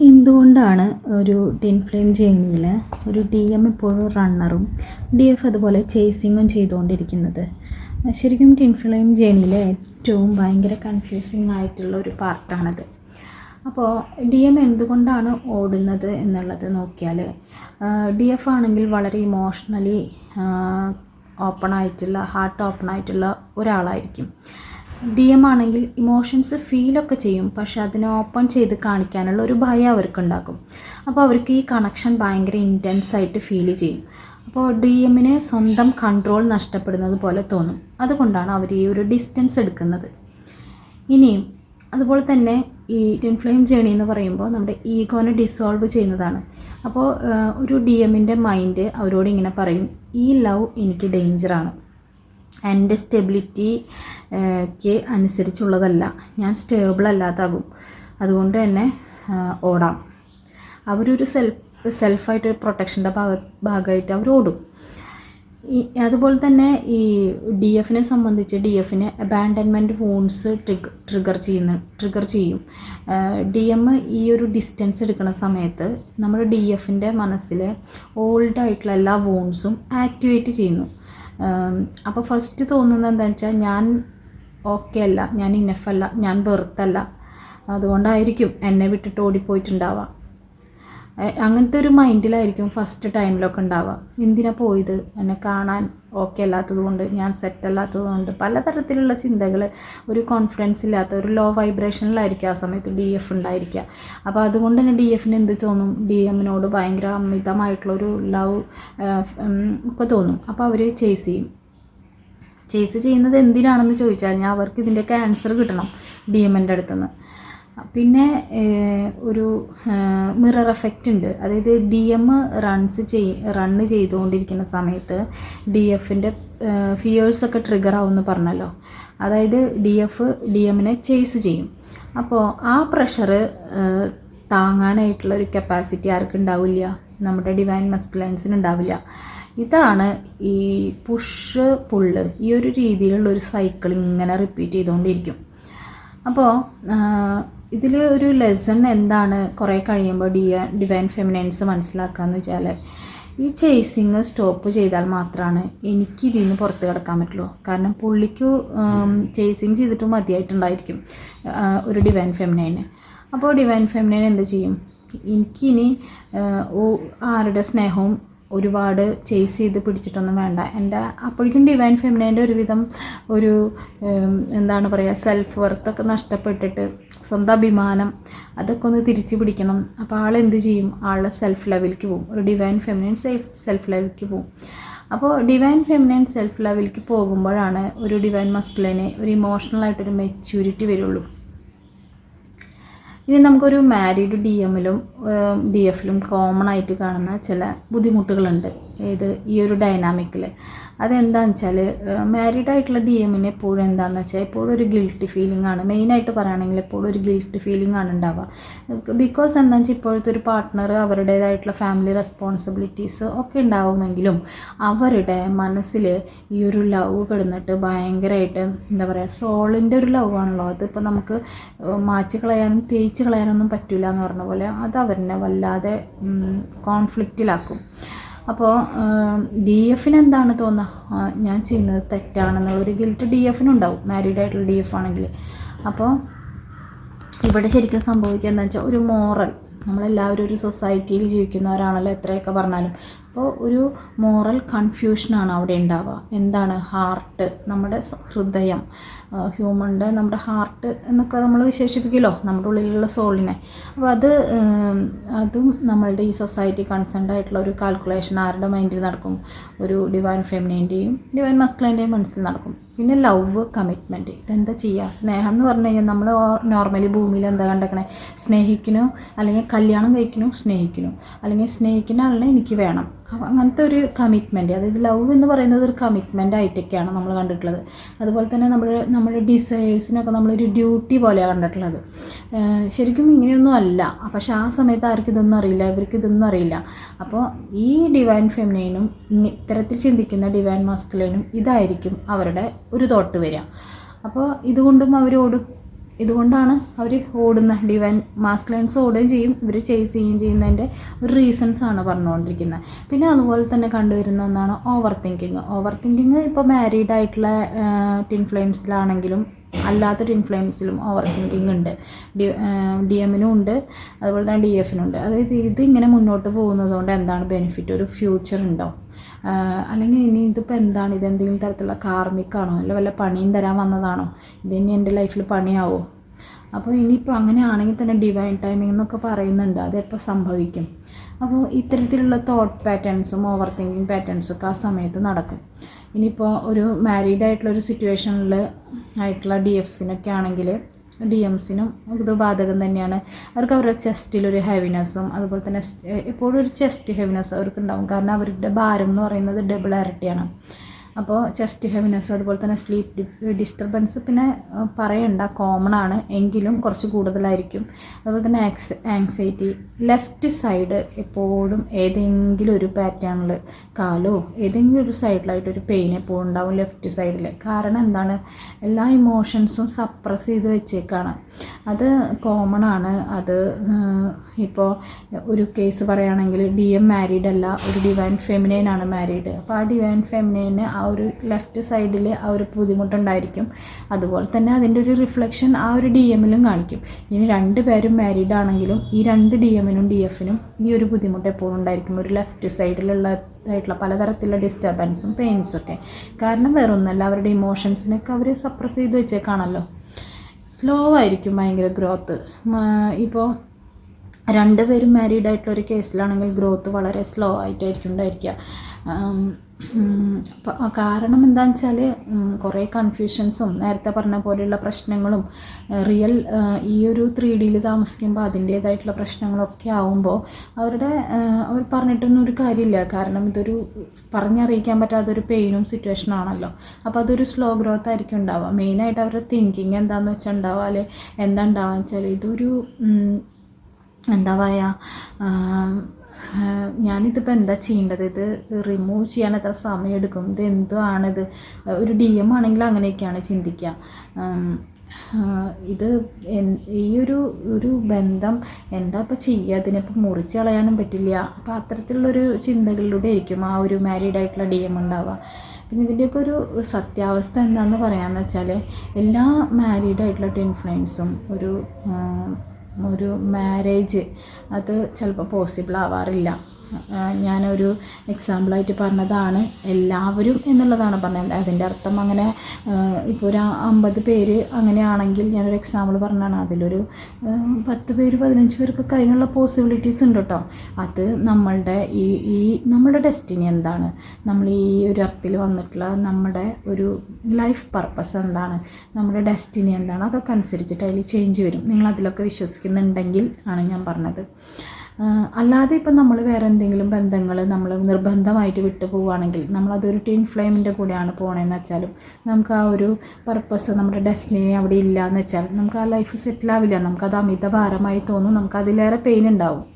എന്തുകൊണ്ടാണ് ഒരു tin flame ജേണിയിൽ ഒരു DM ഇപ്പോഴും റണ്ണറും DF അതുപോലെ ചേസിങ്ങും ചെയ്തുകൊണ്ടിരിക്കുന്നത്? ശരിക്കും ടിൻ ഫ്ലെയിം ജേണിയിലെ ഏറ്റവും ഭയങ്കര കൺഫ്യൂസിങ് ആയിട്ടുള്ള ഒരു പാർട്ടാണത്. അപ്പോൾ DM എന്തുകൊണ്ടാണ് ഓടുന്നത് എന്നുള്ളത് നോക്കിയാൽ, DF ആണെങ്കിൽ വളരെ ഇമോഷണലി ഓപ്പണായിട്ടുള്ള ഹാർട്ട് ഓപ്പണായിട്ടുള്ള ഒരാളായിരിക്കും. DM ആണെങ്കിൽ ഇമോഷൻസ് ഫീലൊക്കെ ചെയ്യും, പക്ഷെ അതിനെ ഓപ്പൺ ചെയ്ത് കാണിക്കാനുള്ള ഒരു ഭയം അവർക്കുണ്ടാക്കും. അപ്പോൾ അവർക്ക് ഈ കണക്ഷൻ ഭയങ്കര ഇൻറ്റൻസായിട്ട് ഫീൽ ചെയ്യും. അപ്പോൾ DMന് സ്വന്തം കൺട്രോൾ നഷ്ടപ്പെടുന്നത് പോലെ തോന്നും. അതുകൊണ്ടാണ് അവർ ഈ ഒരു ഡിസ്റ്റൻസ് എടുക്കുന്നത്. ഇനിയും അതുപോലെ തന്നെ ഈ ടിൻ ഫ്ലെയിം ജേണി എന്ന് പറയുമ്പോൾ നമ്മുടെ ഈഗോനെ ഡിസോൾവ് ചെയ്യുന്നതാണ്. അപ്പോൾ ഒരു DMൻ്റെ മൈൻഡ് അവരോട് ഇങ്ങനെ പറയും, ഈ ലവ് എനിക്ക് ഡേഞ്ചറാണ്, എൻ്റെ സ്റ്റെബിലിറ്റിക്ക് അനുസരിച്ചുള്ളതല്ല, ഞാൻ സ്റ്റേബിൾ അല്ലാതാകും, അതുകൊണ്ട് തന്നെ ഓടാം. അവരൊരു സെൽഫായിട്ടൊരു പ്രൊട്ടക്ഷൻ്റെ ഭാഗമായിട്ട് അവർ ഓടും. അതുപോലെ തന്നെ ഈ DFനെ സംബന്ധിച്ച് DFന് അബാൻഡൻമെൻറ്റ് വൂൺസ് ട്രിഗർ ചെയ്യും. DM ഈ ഒരു ഡിസ്റ്റൻസ് എടുക്കുന്ന സമയത്ത് നമ്മുടെ DFൻ്റെ മനസ്സിലെ ഓൾഡായിട്ടുള്ള എല്ലാ വൂൺസും ആക്ടിവേറ്റ് ചെയ്യുന്നു. അപ്പോൾ ഫസ്റ്റ് തോന്നുന്നത് എന്താണെന്ന് വെച്ചാൽ, ഞാൻ ഓക്കെ അല്ല, ഞാൻ ഇനഫല്ല, ഞാൻ വെറുത്തല്ല, അതുകൊണ്ടായിരിക്കും എന്നെ വിട്ടിട്ട് ഓടിപ്പോയിട്ടുണ്ടാവുക. അങ്ങനത്തെ ഒരു മൈൻഡിലായിരിക്കും ഫസ്റ്റ് ടൈമിലൊക്കെ ഉണ്ടാവുക. എന്തിനാ പോയത്, എന്നെ കാണാൻ ഓക്കെ അല്ലാത്തത് കൊണ്ട്, ഞാൻ സെറ്റ് അല്ലാത്തത് കൊണ്ട്, പലതരത്തിലുള്ള ചിന്തകൾ, ഒരു കോൺഫിഡൻസ് ഇല്ലാത്ത ഒരു ലോ വൈബ്രേഷനിലായിരിക്കും ആ സമയത്ത് DF ഉണ്ടായിരിക്കുക. അപ്പോൾ അതുകൊണ്ട് തന്നെ DFന് എന്ത് തോന്നും, DMനോട് ഭയങ്കര അമിതമായിട്ടുള്ളൊരു ലവ് ഒക്കെ തോന്നും. അപ്പോൾ അവർ ചേസ് ചെയ്യുന്നത് എന്തിനാണെന്ന് ചോദിച്ചാൽ കഴിഞ്ഞാൽ അവർക്ക് ഇതിൻ്റെയൊക്കെ ആൻസർ കിട്ടണം DMൻ്റെ അടുത്തുനിന്ന്. പിന്നെ ഒരു മിറർ എഫക്റ്റ് ഉണ്ട്. അതായത് DM റണ്ണ് ചെയ്തുകൊണ്ടിരിക്കുന്ന സമയത്ത് DFൻ്റെ ഫിയേഴ്സൊക്കെ ട്രിഗർ ആവുമെന്ന് പറഞ്ഞല്ലോ. അതായത് DMനെ ചേസ് ചെയ്യും. അപ്പോൾ ആ പ്രഷർ താങ്ങാനായിട്ടുള്ള ഒരു കപ്പാസിറ്റി ആർക്കും ഉണ്ടാവില്ല, നമ്മുടെ ഡിവൈൻ മസ്കുലൈൻസിന് ഉണ്ടാവില്ല. ഇതാണ് ഈ പുഷ് പുള്ള്, ഈ ഒരു രീതിയിലുള്ളൊരു സൈക്കിൾ ഇങ്ങനെ റിപ്പീറ്റ് ചെയ്തുകൊണ്ടിരിക്കും. അപ്പോൾ ഇതിൽ ഒരു ലെസൺ എന്താണ് കുറേ കഴിയുമ്പോൾ ഡിവൈൻ ഫെമിനൈൻസ് മനസ്സിലാക്കാമെന്ന് വെച്ചാൽ, ഈ ചേസിങ് സ്റ്റോപ്പ് ചെയ്താൽ മാത്രമാണ് എനിക്ക് ഇതിൽ നിന്ന് പുറത്ത് കിടക്കാൻ പറ്റുള്ളൂ. കാരണം പുള്ളിക്ക് ചേസിങ് ചെയ്തിട്ട് മതിയായിട്ടുണ്ടായിരിക്കും ഒരു ഡിവൈൻ ഫെമിനൈന്. അപ്പോൾ ഡിവൈൻ ഫെമിനൈൻ എന്ത് ചെയ്യും, എനിക്കിനി ആരുടെ സ്നേഹവും ഒരുപാട് ചേസ് ചെയ്ത് പിടിച്ചിട്ടൊന്നും വേണ്ട. അപ്പോഴേക്കും ഡിവൈൻ ഫെമിനൈൻ്റെ ഒരുവിധം ഒരു എന്താണ് പറയുക, സെൽഫ് വർത്തൊക്കെ നഷ്ടപ്പെട്ടിട്ട് സ്വന്തം അഭിമാനം അതൊക്കെ ഒന്ന് തിരിച്ചു പിടിക്കണം. അപ്പോൾ ആളെന്ത് ചെയ്യും, ആളുടെ സെൽഫ് ലെവലിലേക്ക് പോകും. ഒരു ഡിവൈൻ ഫെമിനൈൻ സെൽഫ് ലെവലിലേക്ക് പോകും. അപ്പോൾ ഡിവൈൻ ഫെമിനൈൻ സെൽഫ് ലെവലിലേക്ക് പോകുമ്പോഴാണ് ഒരു ഡിവൈൻ മസ്കുലൈന് ഒരു ഇമോഷണലായിട്ടൊരു മെച്യൂരിറ്റി വരുള്ളൂ. ഇനി നമുക്കൊരു മാരീഡ് DMലും DFലും കോമൺ ആയിട്ട് കാണുന്ന ചില ബുദ്ധിമുട്ടുകളുണ്ട് ഈ ഒരു ഡൈനാമിക്കിൽ. അതെന്താണെന്ന് വെച്ചാൽ, മാരീഡ് ആയിട്ടുള്ള DMന് എപ്പോഴും എന്താണെന്ന് വെച്ചാൽ എപ്പോഴും ഒരു ഗിൽട്ടി ഫീലിംഗ് ആണ്. മെയിനായിട്ട് പറയുകയാണെങ്കിൽ എപ്പോഴും ഒരു ഗിൽട്ടി ഫീലിംഗ് ആണ് ഉണ്ടാവുക. ബിക്കോസ് എന്താണെന്ന് വെച്ചാൽ ഇപ്പോഴത്തെ ഒരു പാർട്ട്ണർ അവരുടേതായിട്ടുള്ള ഫാമിലി റെസ്പോൺസിബിലിറ്റീസ് ഒക്കെ ഉണ്ടാവുമെങ്കിലും അവരുടെ മനസ്സിൽ ഈ ഒരു ലവ് കിടന്നിട്ട് ഭയങ്കരമായിട്ട് എന്താ പറയുക, സോളിൻ്റെ ഒരു ലവ് ആണല്ലോ. അതിപ്പോൾ നമുക്ക് മാച്ച് കളയാനും തേച്ച് കളയാനൊന്നും പറ്റില്ല എന്ന് പറഞ്ഞ പോലെ അത് അവരെ വല്ലാതെ കോൺഫ്ലിക്റ്റിലാക്കും. അപ്പോൾ DFന് എന്താണ് തോന്നുക, ഞാൻ ചെയ്യുന്നത് തെറ്റാണെന്നുള്ളൊരു ഗിൽറ്റ് DFനുണ്ടാവും, മാരീഡ് ആയിട്ടുള്ള DF ആണെങ്കിൽ. അപ്പോൾ ഇവിടെ ശരിക്കും സംഭവിക്കുക എന്താണെന്ന് വെച്ചാൽ, ഒരു മോറൽ, നമ്മളെല്ലാവരും ഒരു സൊസൈറ്റിയിൽ ജീവിക്കുന്നവരാണല്ലോ എത്രയൊക്കെ പറഞ്ഞാലും. അപ്പോൾ ഒരു മോറൽ കൺഫ്യൂഷനാണ് അവിടെ ഉണ്ടാവുക. എന്താണ് ഹാർട്ട്, നമ്മുടെ ഹൃദയം, ഹ്യൂമൻ്റെ നമ്മുടെ ഹാർട്ട് എന്നൊക്കെ നമ്മൾ വിശേഷിപ്പിക്കുമല്ലോ നമ്മുടെ ഉള്ളിലുള്ള സോളിനെ. അപ്പോൾ അതും നമ്മളുടെ ഈ സൊസൈറ്റി കൺസേൺഡ് ആയിട്ടുള്ള ഒരു കാൽക്കുലേഷൻ ആരുടെ മൈൻഡിൽ നടക്കും, ഒരു ഡിവൈൻ ഫെമിനൈൻ്റെയും ഡിവൈൻ മസ്കുലൈൻ്റെയും മനസ്സിൽ നടക്കും. പിന്നെ ലവ്, കമ്മിറ്റ്മെൻറ്റ്, ഇതെന്താ ചെയ്യുക. സ്നേഹം എന്ന് പറഞ്ഞു കഴിഞ്ഞാൽ നമ്മൾ നോർമലി ഭൂമിയിൽ എന്താ കണ്ടേക്കണേ, സ്നേഹിക്കണോ അല്ലെങ്കിൽ കല്യാണം കഴിക്കണോ, സ്നേഹിക്കണോ അല്ലെങ്കിൽ സ്നേഹിക്കുന്ന ആളിനെ എനിക്ക് വേണം. അപ്പോൾ അങ്ങനത്തെ ഒരു കമ്മിറ്റ്മെൻറ്റ്, അതായത് ലവ് എന്ന് പറയുന്നത് ഒരു കമ്മിറ്റ്മെൻ്റ് ആയിട്ടൊക്കെയാണ് നമ്മൾ കണ്ടിട്ടുള്ളത്. അതുപോലെ തന്നെ നമ്മുടെ ഡിസയേഴ്സിനൊക്കെ നമ്മളൊരു ഡ്യൂട്ടി പോലെയാണ് കണ്ടിട്ടുള്ളത്. ശരിക്കും ഇങ്ങനെയൊന്നും അല്ല. പക്ഷെ ആ സമയത്ത് ആർക്കും ഇതൊന്നും അറിയില്ല, ഇവർക്ക് ഇതൊന്നും അറിയില്ല. അപ്പോൾ ഈ ഡിവൈൻ ഫെമിനൈനും ഇത്തരത്തിൽ ചിന്തിക്കുന്ന ഡിവൈൻ മാസ്കുലൈനും ഇതായിരിക്കും അവരുടെ ഒരു തോട്ട് വരിക. അപ്പോൾ ഇതുകൊണ്ടും അവരോട് ഇതുകൊണ്ടാണ് അവർ ഓടുന്ന ഡിവൈൻ മാസ്കുലൈൻസ് ഓടുകയും ചെയ്യും, ഇവർ ചേസ് ചെയ്യുകയും ചെയ്യുന്നതിൻ്റെ ഒരു റീസൺസാണ് പറഞ്ഞുകൊണ്ടിരിക്കുന്നത്. പിന്നെ അതുപോലെ തന്നെ കണ്ടുവരുന്ന ഒന്നാണ് ഓവർ തിങ്കിങ്. ഓവർ തിങ്കിങ് ഇപ്പോൾ മാരീഡ് ആയിട്ടുള്ള ട്വിൻ ഫ്ലെയിംസിലാണെങ്കിലും അല്ലാത്ത ട്വിൻ ഫ്ലെയിംസിലും ഓവർ തിങ്കിങ് ഉണ്ട്. ഡി എമ്മിനും ഉണ്ട്, അതുപോലെ തന്നെ DFനും ഉണ്ട്. അതായത് ഇതിങ്ങനെ മുന്നോട്ട് പോകുന്നത് കൊണ്ട് എന്താണ് ബെനിഫിറ്റ്, ഒരു ഫ്യൂച്ചർ ഉണ്ടോ, അല്ലെങ്കിൽ ഇനി ഇതിപ്പോൾ എന്താണ്, ഇതെന്തെങ്കിലും തരത്തിലുള്ള കാർമിക്കാണോ, അല്ല വല്ല പണിയും തരാൻ വന്നതാണോ, ഇതിനി എൻ്റെ ലൈഫിൽ പണിയാവോ. അപ്പോൾ ഇനിയിപ്പോൾ അങ്ങനെയാണെങ്കിൽ തന്നെ ഡിവൈൻ ടൈമിംഗ് എന്നൊക്കെ പറയുന്നുണ്ട്, അതെപ്പോൾ സംഭവിക്കും. അപ്പോൾ ഇത്തരത്തിലുള്ള തോട്ട് പാറ്റേൺസും ഓവർ തിങ്കിങ് പാറ്റേൺസും ഒക്കെ ആ സമയത്ത് നടക്കും. ഇനിയിപ്പോൾ ഒരു മാരീഡ് ആയിട്ടുള്ളൊരു സിറ്റുവേഷനിൽ ആയിട്ടുള്ള DFസിനൊക്കെ ആണെങ്കിൽ DMസിനും ഇത് ബാധകം തന്നെയാണ്. അവർക്ക് അവരുടെ ചെസ്റ്റിലൊരു ഹെവിനെസ്സും അതുപോലെ തന്നെ എപ്പോഴും ഒരു ചെസ്റ്റ് ഹെവിനെസ് അവർക്ക് ഉണ്ടാകും. കാരണം അവരുടെ ഭാരം എന്ന് പറയുന്നത് ഡബിൾ ഇരട്ടിയാണ്. അപ്പോൾ ചെസ്റ്റ് ഹെവിനെസ് അതുപോലെ തന്നെ സ്ലീപ്പ് ഡിസ്റ്റർബൻസ് പിന്നെ പറയണ്ട, കോമൺ ആണ്, എങ്കിലും കുറച്ച് കൂടുതലായിരിക്കും. അതുപോലെ തന്നെ ആങ്സൈറ്റി. ലെഫ്റ്റ് സൈഡ് എപ്പോഴും ഏതെങ്കിലും ഒരു പാറ്റേണിൽ കാലോ ഏതെങ്കിലും ഒരു സൈഡിലായിട്ടൊരു പെയിൻ എപ്പോഴും ഉണ്ടാവും ലെഫ്റ്റ് സൈഡിൽ. കാരണം എന്താണ്, എല്ലാ ഇമോഷൻസും സപ്രസ് ചെയ്ത് വെച്ചേക്കാണ്. അത് കോമൺ ആണ്. അത് ഇപ്പോൾ ഒരു കേസ് പറയുകയാണെങ്കിൽ DM മാരീഡ് അല്ല, ഒരു ഡിവൈൻ ഫെമിനൈൻ ആണ് മാരീഡ്. അപ്പോൾ ആ ഡിവൈൻ ഫെമിനൈന് ആ ഒരു ലെഫ്റ്റ് സൈഡിൽ ആ ഒരു ബുദ്ധിമുട്ടുണ്ടായിരിക്കും. അതുപോലെ തന്നെ അതിൻ്റെ ഒരു റിഫ്ലക്ഷൻ ആ ഒരു DMലും കാണിക്കും. ഇനി 2 പേരും മാരീഡ് ആണെങ്കിലും ഈ 2 DMനും DFനും ഈ ഒരു ബുദ്ധിമുട്ട് എപ്പോഴും ഉണ്ടായിരിക്കും, ഒരു ലെഫ്റ്റ് സൈഡിലുള്ളതായിട്ടുള്ള പലതരത്തിലുള്ള ഡിസ്റ്റർബൻസും പെയിൻസും ഒക്കെ. കാരണം വേറൊന്നല്ല, അവരുടെ ഇമോഷൻസിനൊക്കെ അവർ സപ്രസ് ചെയ്ത് വെച്ചേക്കാണല്ലോ. സ്ലോ ആയിരിക്കും ഭയങ്കര ഗ്രോത്ത്. ഇപ്പോൾ 2 പേരും മാരീഡ് ആയിട്ടുള്ള ഒരു കേസിലാണെങ്കിൽ ഗ്രോത്ത് വളരെ സ്ലോ ആയിട്ടായിരിക്കും ഉണ്ടായിരിക്കുക. കാരണം എന്താണെന്ന് വെച്ചാൽ കുറേ കൺഫ്യൂഷൻസും നേരത്തെ പറഞ്ഞ പോലെയുള്ള പ്രശ്നങ്ങളും റിയൽ ഈ ഒരു 3Dയിൽ താമസിക്കുമ്പോൾ അതിൻ്റേതായിട്ടുള്ള പ്രശ്നങ്ങളൊക്കെ ആവുമ്പോൾ അവർ പറഞ്ഞിട്ടൊന്നും ഒരു കാര്യമില്ല. കാരണം ഇതൊരു പറഞ്ഞറിയിക്കാൻ പറ്റാത്തൊരു പെയിനും സിറ്റുവേഷനാണല്ലോ. അപ്പോൾ അതൊരു സ്ലോ ഗ്രോത്ത് ആയിരിക്കും ഉണ്ടാവുക. മെയിനായിട്ട് അവരുടെ തിങ്കിങ് എന്താണെന്ന് വെച്ചാൽ ഉണ്ടാവുക, അല്ലെ എന്താ ഉണ്ടാവുക വെച്ചാൽ ഇതൊരു എന്താ പറയുക, ഞാനിതിപ്പോൾ എന്താ ചെയ്യേണ്ടത്, ഇത് റിമൂവ് ചെയ്യാൻ എത്ര സമയം എടുക്കും, ഇത് എന്തുവാണിത്. ഒരു DM ആണെങ്കിൽ അങ്ങനെയൊക്കെയാണ് ചിന്തിക്കുക. ഇത് ഈ ഒരു ബന്ധം എന്താ ഇപ്പോൾ ചെയ്യുക, അതിനിപ്പോൾ മുറിച്ച് കളയാനും പറ്റില്ല. അപ്പോൾ അത്തരത്തിലുള്ളൊരു ചിന്തകളിലൂടെ ആയിരിക്കും ആ ഒരു മാരീഡ് ആയിട്ടുള്ള DM ഉണ്ടാവുക. പിന്നെ ഇതിൻ്റെയൊക്കെ ഒരു സത്യാവസ്ഥ എന്താണെന്ന് പറയാമെന്ന് വെച്ചാൽ എല്ലാ മാരീഡ് ആയിട്ടുള്ള ട്വിൻ ഫ്ലെയിംസും ഒരു മാരേജ് അത് ചിലപ്പോൾ പോസിബിൾ ആവാറില്ല. ഞാനൊരു എക്സാമ്പിളായിട്ട് പറഞ്ഞതാണ്, എല്ലാവരും എന്നുള്ളതാണ് പറഞ്ഞത്. അതിൻ്റെ അർത്ഥം അങ്ങനെ ഇപ്പോൾ ഒരു 50 പേര് അങ്ങനെയാണെങ്കിൽ ഞാനൊരു എക്സാമ്പിൾ പറഞ്ഞതാണ്, അതിലൊരു 10 പേര് 15 പേർക്കൊക്കെ അതിനുള്ള പോസിബിലിറ്റീസ് ഉണ്ട് കേട്ടോ. അത് നമ്മളുടെ ഡെസ്റ്റിനി എന്താണ്, നമ്മൾ ഈ ഒരു അർത്ഥത്തിൽ വന്നിട്ടുള്ള നമ്മുടെ ഒരു ലൈഫ് പർപ്പസ് എന്താണ്, നമ്മുടെ ഡെസ്റ്റിനി എന്താണ്, അതൊക്കെ അനുസരിച്ചിട്ട് അതിൽ ചേഞ്ച് വരും. നിങ്ങളതിലൊക്കെ വിശ്വസിക്കുന്നുണ്ടെങ്കിൽ ആണ് ഞാൻ പറഞ്ഞത്. അല്ലാതെ ഇപ്പം നമ്മൾ വേറെ എന്തെങ്കിലും ബന്ധങ്ങൾ നമ്മൾ നിർബന്ധമായിട്ട് വിട്ടു പോവുകയാണെങ്കിൽ, നമ്മളതൊരു ട്വിൻ ഫ്ലെയിമിൻ്റെ കൂടെയാണ് പോകണമെന്ന് വെച്ചാലും നമുക്ക് ആ ഒരു പർപ്പസ് നമ്മുടെ ഡെസ്റ്റിനി അവിടെ ഇല്ല എന്ന് വെച്ചാൽ നമുക്ക് ആ ലൈഫ് സെറ്റിലാവില്ല. നമുക്കത് അമിത ഭാരമായി തോന്നും, നമുക്ക് അതിലേറെ പെയിൻ ഉണ്ടാവും.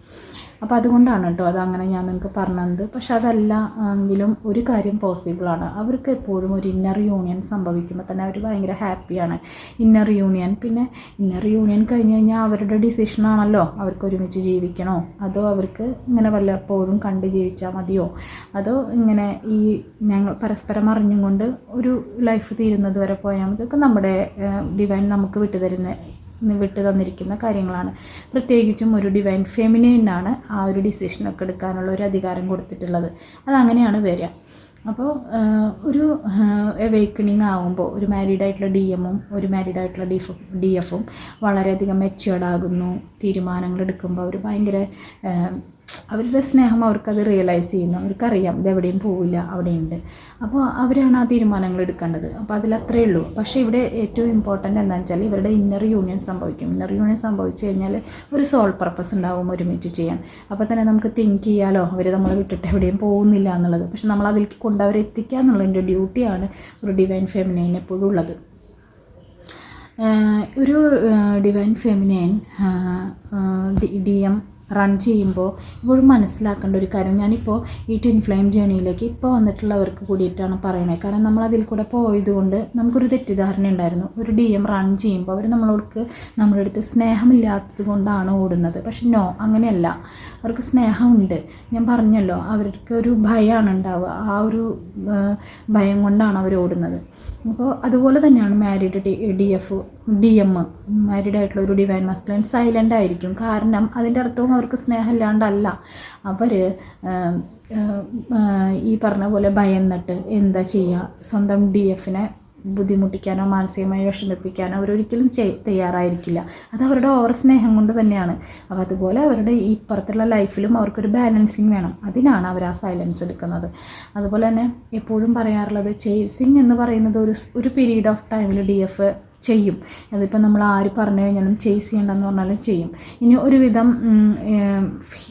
അപ്പോൾ അതുകൊണ്ടാണ് കേട്ടോ അതങ്ങനെ ഞാൻ നിങ്ങൾക്ക് പറഞ്ഞത്. പക്ഷെ അതല്ല എങ്കിലും ഒരു കാര്യം പോസിബിളാണ്. അവർക്ക് എപ്പോഴും ഒരു ഇന്നർ യൂണിയൻ സംഭവിക്കുമ്പോൾ തന്നെ അവർ ഭയങ്കര ഹാപ്പിയാണ്. ഇന്നർ യൂണിയൻ കഴിഞ്ഞ് കഴിഞ്ഞാൽ അവരുടെ ഡിസിഷനാണല്ലോ, അവർക്ക് ഒരുമിച്ച് ജീവിക്കണോ അതോ അവർക്ക് ഇങ്ങനെ വല്ലപ്പോഴും കണ്ട് ജീവിച്ചാൽ മതിയോ, അതോ ഇങ്ങനെ ഈ ഞങ്ങൾ പരസ്പരം അറിഞ്ഞും കൊണ്ട് ഒരു ലൈഫ് തീരുന്നത് വരെ പോയാൽ മതി. ഇതൊക്കെ നമ്മുടെ ഡിവൈൻ നമുക്ക് വിട്ടു തന്നിരിക്കുന്ന കാര്യങ്ങളാണ്. പ്രത്യേകിച്ചും ഒരു ഡിവൈൻ ഫെമിനൈനാണ് ആ ഒരു ഡിസിഷനൊക്കെ എടുക്കാനുള്ള ഒരു അധികാരം കൊടുത്തിട്ടുള്ളത്. അതങ്ങനെയാണ് വരിക. അപ്പോൾ ഒരു അവേക്കണിങ് ആകുമ്പോൾ ഒരു മാരീഡ് ആയിട്ടുള്ള DMും ഒരു മാരീഡ് ആയിട്ടുള്ള DFും വളരെയധികം മെച്യൂർഡ് ആകുന്നു. തീരുമാനങ്ങൾ എടുക്കുമ്പോൾ അവർ ഭയങ്കര അവരുടെ സ്നേഹം അവർക്കത് റിയലൈസ് ചെയ്യുന്നു. അവർക്കറിയാം ഇതെവിടെയും പോവില്ല, അവിടെയുണ്ട്. അപ്പോൾ അവരാണ് ആ തീരുമാനങ്ങൾ എടുക്കേണ്ടത്. അപ്പോൾ അതിലത്രയേ ഉള്ളൂ. പക്ഷേ ഇവിടെ ഏറ്റവും ഇമ്പോർട്ടൻ്റ് എന്താണെന്ന് വെച്ചാൽ ഇവരുടെ ഇന്നർ യൂണിയൻ സംഭവിക്കും. ഇന്നർ യൂണിയൻ സംഭവിച്ചു കഴിഞ്ഞാൽ ഒരു സോൾ പർപ്പസ് ഉണ്ടാവും ഒരുമിച്ച് ചെയ്യാൻ. അപ്പോൾ തന്നെ നമുക്ക് തിങ്ക് ചെയ്യാലോ അവർ നമ്മളെ വിട്ടിട്ട് എവിടെയും പോകുന്നില്ല എന്നുള്ളത്. പക്ഷെ നമ്മൾ അതിലേക്ക് കൊണ്ടവരെ എത്തിക്കുക എന്നുള്ളതിൻ്റെ ഡ്യൂട്ടിയാണ് ഒരു ഡിവൈൻ ഫെമിനൈൻ എപ്പോഴും ഉള്ളത്. ഒരു ഡിവൈൻ ഫെമിനൈൻ DM റൺ ചെയ്യുമ്പോൾ ഇപ്പോഴും മനസ്സിലാക്കേണ്ട ഒരു കാര്യം, ഞാനിപ്പോൾ ഈ ട്വിൻ ഫ്ലെയിം ജേണിയിലേക്ക് ഇപ്പോൾ വന്നിട്ടുള്ളവർക്ക് കൂടിയിട്ടാണ് പറയണത്. കാരണം നമ്മളതിൽ കൂടെ പോയതുകൊണ്ട് നമുക്കൊരു തെറ്റിദ്ധാരണ ഉണ്ടായിരുന്നു. ഒരു DM റൺ ചെയ്യുമ്പോൾ അവർ നമ്മുടെ അടുത്ത് സ്നേഹമില്ലാത്തത് കൊണ്ടാണ് ഓടുന്നത്. പക്ഷെ നോ, അങ്ങനെയല്ല. അവർക്ക് സ്നേഹമുണ്ട്. ഞാൻ പറഞ്ഞല്ലോ, അവർക്ക് ഒരു ഭയമാണ് ഉണ്ടാവുക. ആ ഒരു ഭയം കൊണ്ടാണ് അവർ ഓടുന്നത്. അപ്പോൾ അതുപോലെ തന്നെയാണ് മാരീഡ് DM മാരീഡ് ആയിട്ടുള്ള ഒരു ഡിവൈൻ മാസ്കുലൈൻ സൈലൻ്റ് ആയിരിക്കും. കാരണം അതിൻ്റെ അർത്ഥവും അവർക്ക് സ്നേഹമില്ലാണ്ടല്ല. അവർ ഈ പറഞ്ഞ പോലെ ഭയന്നിട്ട് എന്താ ചെയ്യുക, സ്വന്തം DFനെ ബുദ്ധിമുട്ടിക്കാനോ മാനസികമായി വിഷമിപ്പിക്കാനോ അവരൊരിക്കലും തയ്യാറായിരിക്കില്ല. അത് അവരുടെ ഓവർ സ്നേഹം കൊണ്ട് തന്നെയാണ്. അപ്പോൾ അതുപോലെ അവരുടെ ഈ ഇപ്പുറത്തുള്ള ലൈഫിലും അവർക്കൊരു ബാലൻസിങ് വേണം. അതിനാണ് അവർ ആ സൈലൻസ് എടുക്കുന്നത്. അതുപോലെ തന്നെ എപ്പോഴും പറയാറുള്ളത്, ചേസിങ് എന്ന് പറയുന്നത് ഒരു പീരീഡ് ഓഫ് ടൈമിൽ DF ചെയ്യും. അതിപ്പോൾ നമ്മൾ ആര് പറഞ്ഞു കഴിഞ്ഞാലും ചേസ് ചെയ്യണ്ടെന്ന് പറഞ്ഞാലും ചെയ്യും. ഇനി ഒരുവിധം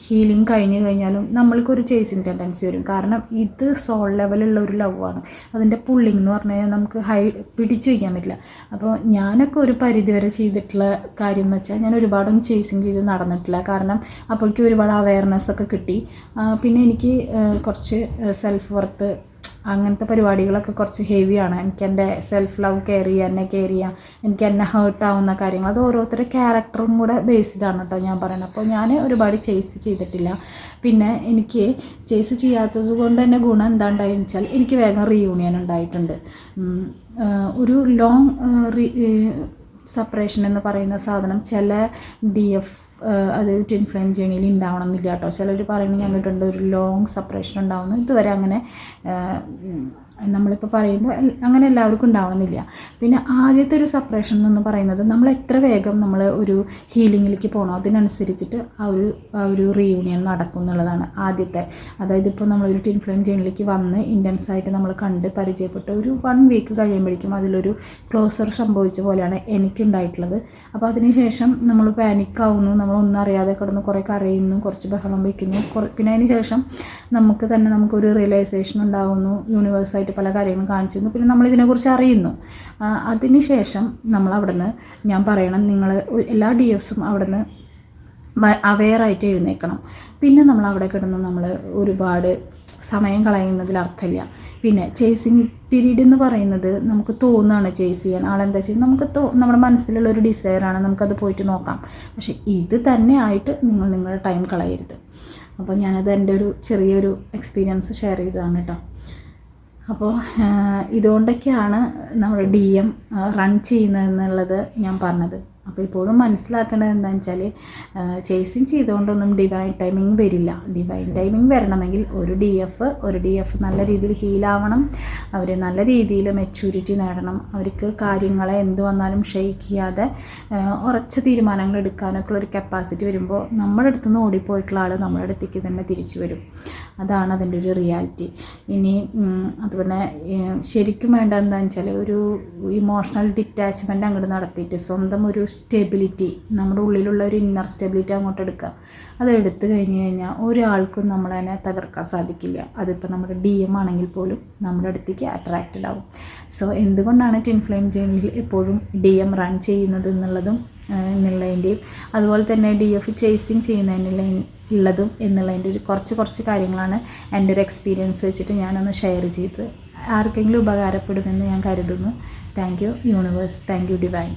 ഹീലിംഗ് കഴിഞ്ഞ് കഴിഞ്ഞാലും നമ്മൾക്കൊരു ചേസിങ് ടെൻഡൻസി വരും. കാരണം ഇത് സോൾ ലെവലുള്ള ഒരു ലവാണ്. അതിൻ്റെ പുള്ളിങ് എന്ന് പറഞ്ഞു കഴിഞ്ഞാൽ നമുക്ക് പിടിച്ചു വയ്ക്കാൻ പറ്റില്ല. അപ്പോൾ ഞാനൊക്കെ ഒരു പരിധിവരെ ചെയ്തിട്ടുള്ള കാര്യം എന്ന് വെച്ചാൽ, ഞാൻ ഒരുപാടും ചേസിങ് ചെയ്ത് നടന്നിട്ടില്ല. കാരണം അപ്പോഴേക്കും ഒരുപാട് അവയർനെസ്സൊക്കെ കിട്ടി. പിന്നെ എനിക്ക് കുറച്ച് സെൽഫ് വർത്ത് അങ്ങനത്തെ പരിപാടികളൊക്കെ കുറച്ച് ഹെവിയാണ്. എനിക്ക് എൻ്റെ സെൽഫ് ലവ് കെയർ ചെയ്യുക, എനിക്ക് എന്നെ ഹേർട്ടാവുന്ന കാര്യങ്ങൾ, അത് ഓരോരുത്തരുടെ ക്യാരക്ടറും കൂടെ ബേസ്ഡാണ് കേട്ടോ ഞാൻ പറയുന്നത്. അപ്പോൾ ഞാൻ ഒരുപാട് ചേസ് ചെയ്തിട്ടില്ല. പിന്നെ എനിക്ക് ചേസ് ചെയ്യാത്തത് കൊണ്ട് തന്നെ ഗുണം എന്താണ്ടായെന്ന് വെച്ചാൽ, എനിക്ക് വേഗം റീയൂണിയൻ ഉണ്ടായിട്ടുണ്ട്. ഒരു ലോങ് സെപ്പറേഷൻ എന്ന് പറയുന്ന സാധനം ചില DF അത് ട്വിൻ ഫ്ലെയിം ജേണിയിൽ ഉണ്ടാവണം എന്നില്ല കേട്ടോ. ചിലർ പറയുന്നത് ഞാൻ കേട്ടിട്ടുണ്ട്, ഒരു ലോങ് സെപ്പറേഷൻ ഉണ്ടാവുന്നു. ഇതുവരെ അങ്ങനെ നമ്മളിപ്പോൾ പറയുമ്പോൾ അങ്ങനെ എല്ലാവർക്കും ഉണ്ടാവണമെന്നില്ല. പിന്നെ ആദ്യത്തെ ഒരു സെപ്പറേഷൻ എന്ന് പറയുന്നത്, നമ്മൾ എത്ര വേഗം നമ്മൾ ഒരു ഹീലിങ്ങിലേക്ക് പോകണോ അതിനനുസരിച്ചിട്ട് ആ ഒരു റീയൂണിയൻ നടക്കും എന്നുള്ളതാണ് ആദ്യത്തെ. അതായത് ഇപ്പോൾ നമ്മളൊരു ട്വിൻ ഫ്ലെയിം ജേണിയിലേക്ക് വന്ന് ഇൻറ്റൻസായിട്ട് നമ്മൾ കണ്ട് പരിചയപ്പെട്ട് ഒരു 1 വീക്ക് കഴിയുമ്പോഴേക്കും അതിലൊരു ക്ലോസർ സംഭവിച്ച പോലെയാണ് എനിക്കുണ്ടായിട്ടുള്ളത്. അപ്പോൾ അതിനുശേഷം നമ്മൾ പാനിക്കാവുന്നു, നമ്മളൊന്നും അറിയാതെ കിടന്ന് കുറേ കരയുന്നു, കുറച്ച് ബഹളം വയ്ക്കുന്നു. പിന്നെ അതിന് ശേഷം നമുക്കൊരു റിയലൈസേഷൻ ഉണ്ടാകുന്നു, യൂണിവേഴ്സായിട്ട് പല കാര്യങ്ങളും കാണിച്ചിരുന്നു. പിന്നെ നമ്മളിതിനെക്കുറിച്ച് അറിയുന്നു. അതിനുശേഷം നമ്മളവിടുന്ന്, ഞാൻ പറയണം, നിങ്ങൾ എല്ലാ DFസും അവിടുന്ന് അവെയറായിട്ട് എഴുന്നേൽക്കണം. പിന്നെ നമ്മൾ അവിടെ കിടന്ന് നമ്മൾ ഒരുപാട് സമയം കളയുന്നതിൽ അർത്ഥമില്ല. പിന്നെ ചേസിങ് പീരീഡ് എന്ന് പറയുന്നത് നമുക്ക് തോന്നുകയാണ് ചേസ് ചെയ്യാൻ. ആളെന്താ ചെയ്യുന്നത് നമുക്ക് നമ്മുടെ മനസ്സിലുള്ള ഒരു ഡിസയറാണ്, നമുക്കത് പോയിട്ട് നോക്കാം. പക്ഷേ ഇത് തന്നെ ആയിട്ട് നിങ്ങളുടെ ടൈം കളയരുത്. അപ്പോൾ ഞാനത് എൻ്റെ ഒരു ചെറിയൊരു എക്സ്പീരിയൻസ് ഷെയർ ചെയ്തതാണ് കേട്ടോ. അപ്പോൾ ഇതുകൊണ്ടൊക്കെയാണ് നമ്മൾ DM റൺ ചെയ്യുന്നതെന്നുള്ളത് ഞാൻ പറഞ്ഞത്. അപ്പോൾ ഇപ്പോഴും മനസ്സിലാക്കേണ്ടത് എന്താണെന്ന് വെച്ചാൽ, ചേസിങ് ചെയ്തുകൊണ്ടൊന്നും ഡിവൈൻ ടൈമിങ് വരില്ല. ഡിവൈൻ ടൈമിങ് വരണമെങ്കിൽ ഒരു DF നല്ല രീതിയിൽ ഹീലാവണം. അവർ നല്ല രീതിയിൽ മെച്യൂരിറ്റി നേടണം. അവർക്ക് കാര്യങ്ങളെ എന്ത് വന്നാലും ഷെയ്ക്ക് ചെയ്യാതെ ഉറച്ച തീരുമാനങ്ങൾ എടുക്കാനൊക്കെ ഒരു കപ്പാസിറ്റി വരുമ്പോൾ നമ്മുടെ അടുത്ത് നിന്ന് ഓടിപ്പോയിട്ടുള്ള ആൾ നമ്മുടെ അടുത്തേക്ക് തന്നെ തിരിച്ചു വരും. അതാണ് അതിൻ്റെ ഒരു റിയാലിറ്റി. ഇനി അതുപോലെ ശരിക്കും വേണ്ട എന്താണെന്ന് വെച്ചാൽ, ഒരു ഇമോഷണൽ ഡിറ്റാച്ച്മെൻറ്റ് അങ്ങോട്ട് നടത്തിയിട്ട് സ്വന്തം ഒരു സ്റ്റെബിലിറ്റി, നമ്മുടെ ഉള്ളിലുള്ള ഒരു ഇന്നർ സ്റ്റെബിലിറ്റി അങ്ങോട്ട് എടുക്കുക. അത് എടുത്തു കഴിഞ്ഞ് കഴിഞ്ഞാൽ ഒരാൾക്കും നമ്മളതിനെ തകർക്കാൻ സാധിക്കില്ല. അതിപ്പോൾ നമ്മുടെ DM ആണെങ്കിൽ പോലും നമ്മുടെ അടുത്തേക്ക് അട്രാക്റ്റഡ് ആവും. സോ എന്തുകൊണ്ടാണ് ട്വിൻ ഫ്ലെയിം ജേണിയിൽ എപ്പോഴും DM റൺ ചെയ്യുന്നത് എന്നുള്ളതിൻ്റെയും അതുപോലെ തന്നെ DF ചേസിങ് ചെയ്യുന്നതിനുള്ളതും എന്നുള്ളതിൻ്റെ ഒരു കുറച്ച് കാര്യങ്ങളാണ് എൻ്റെ ഒരു എക്സ്പീരിയൻസ് വെച്ചിട്ട് ഞാനൊന്ന് ഷെയർ ചെയ്ത് ആർക്കെങ്കിലും ഉപകാരപ്പെടുമെന്ന് ഞാൻ കരുതുന്നു. Thank you universe, thank you divine.